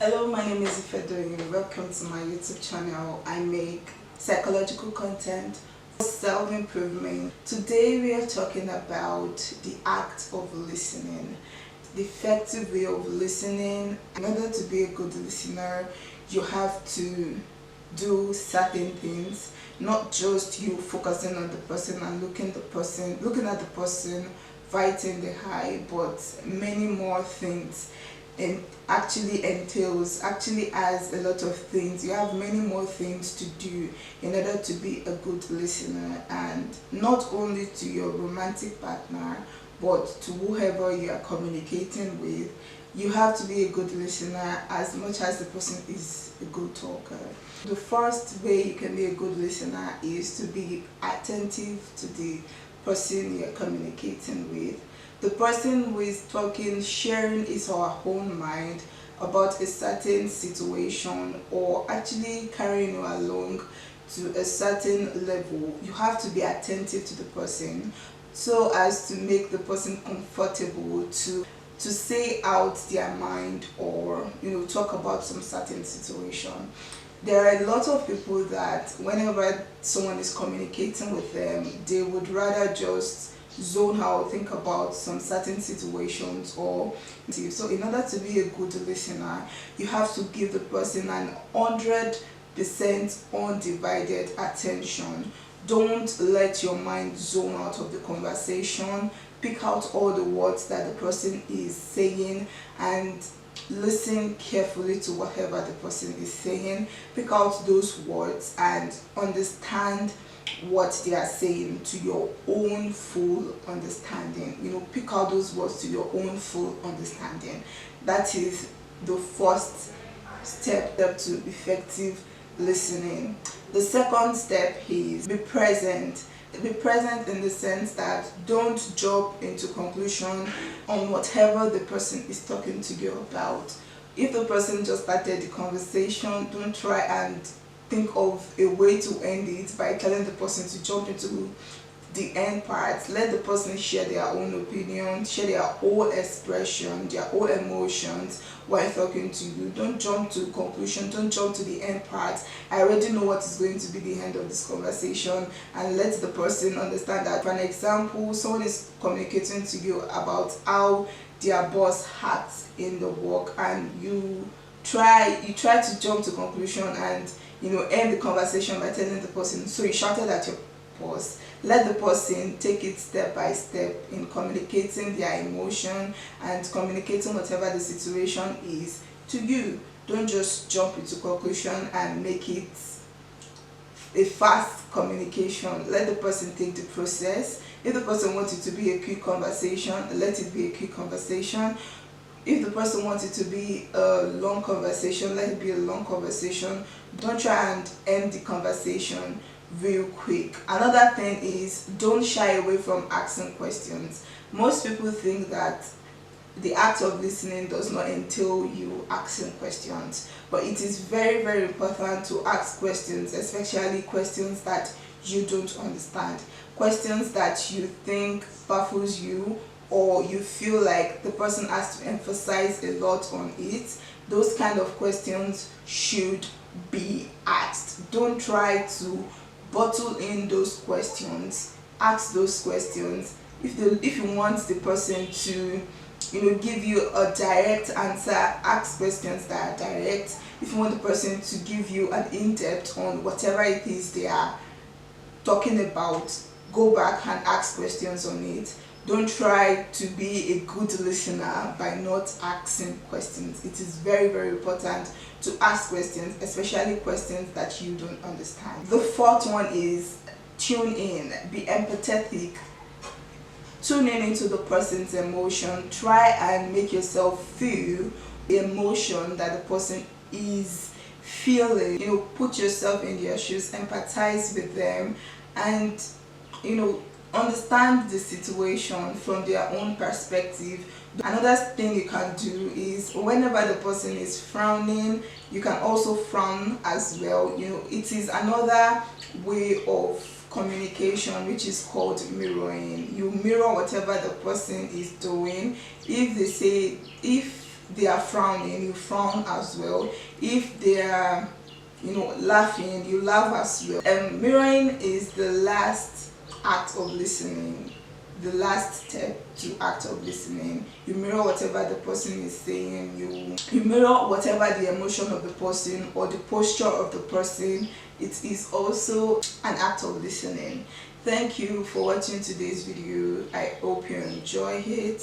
Hello, my name is IFEDOYIN. Welcome to my YouTube channel. I make psychological content, self-improvement. Today we are talking about the act of listening, the effective way of listening. In order to be a good listener, you have to do certain things, not just you focusing on the person and looking at the person right in the eye, but many more things. And actually has a lot of things. You have many more things to do in order to be a good listener, and not only to your romantic partner but to whoever you are communicating with. You have to be a good listener as much as the person is a good talker. The first way you can be a good listener is to be attentive to the person you're communicating with. The person who is talking, sharing his or her own mind about a certain situation, or actually carrying you along to a certain level. You have to be attentive to the person so as to make the person comfortable to say out their mind, or talk about some certain situation. There are a lot of people that whenever someone is communicating with them, they would rather just zone out, think about some certain situations. So in order to be a good listener, you have to give the person 100% undivided attention. Don't let your mind zone out of the conversation. Pick out all the words that the person is saying and listen carefully to whatever the person is saying. Pick out those words and understand what they are saying to your own full understanding. Pick out those words to your own full understanding. That is the first step to effective listening. The second step is be present. Be present in the sense that don't jump into conclusion on whatever the person is talking to you about. If the person just started the conversation, don't try and think of a way to end it by telling the person to jump into the end part. Let the person share their own opinion, share their own expression, their own emotions while talking to you. Don't jump to conclusion, don't jump to the end part. I already know what is going to be the end of this conversation, and let the person understand that. For an example, someone is communicating to you about how their boss acts in the work, and you try to jump to conclusion and end the conversation by telling the person, so you shouted at your boss. Let the person take it step by step in communicating their emotion and communicating whatever the situation is to you. Don't just jump into conclusion and make it a fast communication. Let the person take the process. If the person wants it to be a quick conversation, let it be a quick conversation. If the person wants it to be a long conversation, let it be a long conversation. Don't try and end the conversation real quick. Another thing is, don't shy away from asking questions. Most people think that the act of listening does not entail you asking questions, but it is very, very important to ask questions, especially questions that you don't understand, questions that you think baffles you, or you feel like the person has to emphasize a lot on it. Those kind of questions should be asked. Don't try to bottle in those questions. Ask those questions. If you want the person to give you a direct answer, ask questions that are direct. If you want the person to give you an in-depth on whatever it is they are talking about, go back and ask questions on it. Don't try to be a good listener by not asking questions. It is very, very important to ask questions, especially questions that you don't understand. The fourth one is tune in. Be empathetic. Tune in into the person's emotion. Try and make yourself feel the emotion that the person is feeling. Put yourself in their shoes, empathize with them, and understand the situation from their own perspective. Another thing you can do is, whenever the person is frowning, you can also frown as well. It is another way of communication, which is called mirroring. You mirror whatever the person is doing. If they are frowning, you frown as well. If they are, laughing, you laugh as well. Mirroring is the last act of listening, the last step to act of listening. You mirror whatever the person is saying, you mirror whatever the emotion of the person or the posture of the person. It is also an act of listening. Thank you for watching today's video. I hope you enjoy it.